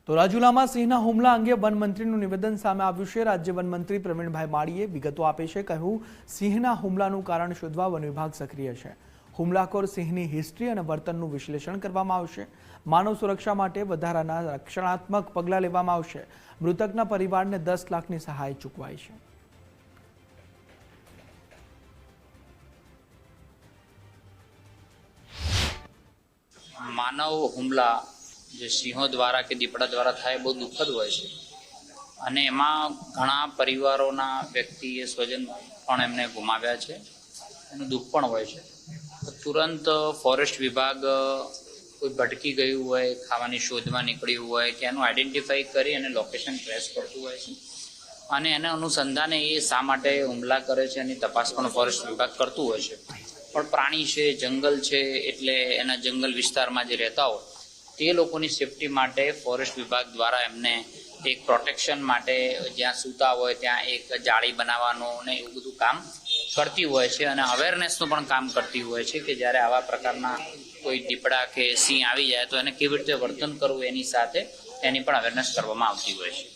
તો રાજુલામાં સિંહના હુમલા અંગે વનમંત્રીનું નિવેદન સામે આવ્યું છે। રાજ્ય વનમંત્રી પ્રવીણભાઈ માળીએ વિગતો આપે છે। કહ્યું, સિંહના હુમલાનું કારણ શોધવા વન વિભાગ સક્રિય છે। હુમલાખોર સિંહની હિસ્ટ્રી અને વર્તનનું વિશ્લેષણ કરવામાં આવશે। માનવ સુરક્ષા માટે વધારાના રક્ષણાત્મક પગલાં લેવામાં આવશે। મૃતકના પરિવારને 10 લાખની સહાય ચૂકવાઈ છે। मानव हुमला जो सिंहों द्वारा के दीपड़ा द्वारा थाय बहुत दुखद होय छे अने एमां घणा परिवारोना व्यक्तिए स्वजन पण एमने गुमाव्या छे। एनुं दुख पण होय छे। तो तुरंत फॉरेस्ट विभाग कोई भटकी गयुं होय, खावानी शोधमां निकळ्युं होय के एनुं आइडेंटिफाई करी अने लोकेशन ट्रेस करतुं होय छे अने एना अनुसंधाने ए शा माटे हुमला करे छे एनी तपास पण फॉरेस्ट विभाग करतुं होय छे। पण प्राणी छे, जंगल छे एटले एना जंगल विस्तारमां जे रहेता होय ते लोकोनी सेफ्टी माटे फॉरेस्ट विभाग द्वारा एमने एक प्रोटेक्शन माटे ज्यां सूता होय त्यां एक जाળી बनाववानो ने एवुं बधुं काम करती होय छे अने अवेरनेसनुं पण काम करती होय छे के ज्यारे आवा प्रकारना कोई દીપડા के सिंह आवी जाय तो एने केवी रीते वर्तन करवुं एनी साथे एनी पण अवेरनेस करवामां आवती होय छे।